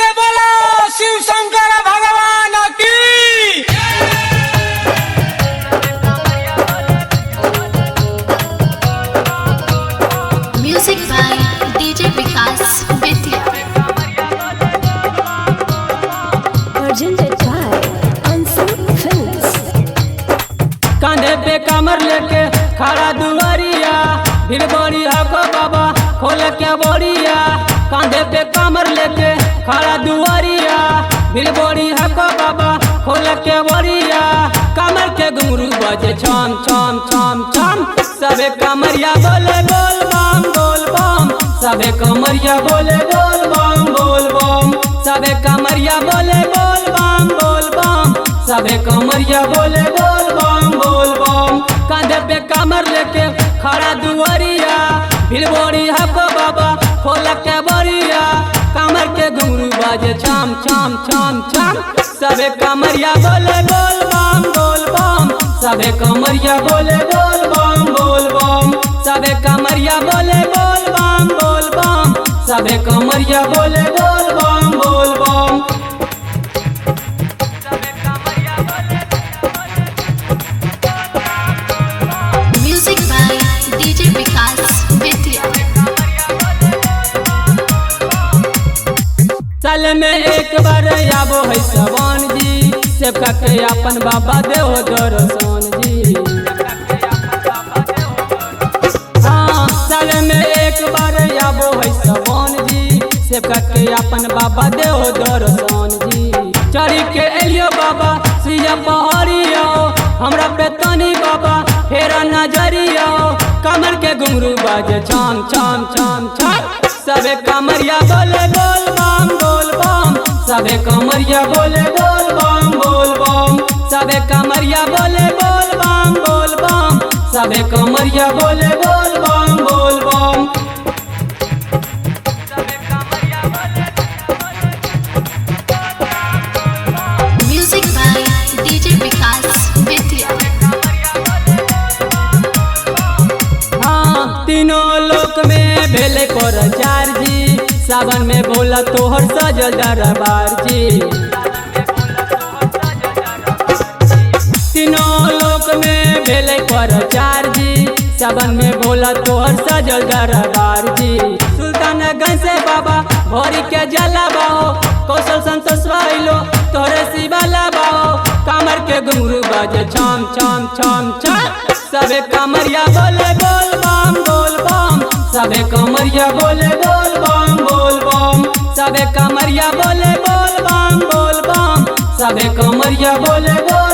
से बोलो शिव शंकर भगवान की। Music by DJ Vikas Bettiah. presented by Unseen Films। कांधे पे कमर लेके खड़ा दुआरिया, भीड़ बड़ी हको बाबा खोल के बोरिया। कांधे पे कमर लेके खड़ा दुआरिया, भीड़ बड़ी हको बाबा खोल के बोरिया। कमर के घुंघरू बजे छम छम छम छम, सबे कमरिया बोले बोल बम बोल बम। सबे कमरिया बोले बोल बम बोल बम। सबे कमरिया बोले बोल बम बोल बम। सबे कमरिया बोले बोल बम बोल बम। कांधे पे कमर लेके खड़ा दुआरिया, भीड़ बोरी हको बाबा खोल के बोरिया। कमर के घुंघरू बाजे छम छम छम छम, सबे कमरिया बोले बोल बम बोल बम। सबे कमरिया बोले बोल बम बोल बम। सबे कमरिया बोले बोल बम बोल बम। सबे कमरिया बोले बोल बम बोल बम। Music by DJ Vikas Bettiah. साल में एक बार आबो है सवान जी, सेवका के अपन बाबा देव दर्शन जी। हाँ, साल में एक बार आबो है सवान जी, सेवका के अपन बाबा देव दर्शन जी। चढ़ी के एलियो बाबा सिया पहाड़िया, हमरा पे तनी बाबा फेरा नजरिया। कमर के घुंघरू बाजे छम छम छम छम, सबे कमरिया बोले बोल बम बोल बम। सबे कमरिया बोले बोल बम बोल बम। सबे कमरिया बोले बोल बम बोल बम। सबे कमरिया बोले बोल बम बोल बम। Music by DJ Vikas Bettiah. हाँ, तीनों लोक में भेले पर चार जी, सावन में बोला तोहर सजल दरबार जी। तीनों लोक में भेले पर चार जी, सावन में बोला तोहर सजल दरबार जी। सुल्तानगंज से बाबा भोरी के जला बाहो, कौशल संतोष वाइलो तोहरे शिवाला बाहो। कमर के घुंघरू बाजे छम छम छम छम, सबे कमरिया बोले बोल बम बोल बम। सबे कमरिया बोले बोल बम बोल बम। सबे कमरिया बोले बोल बम बोल बम। सबे कमरिया बोले बोल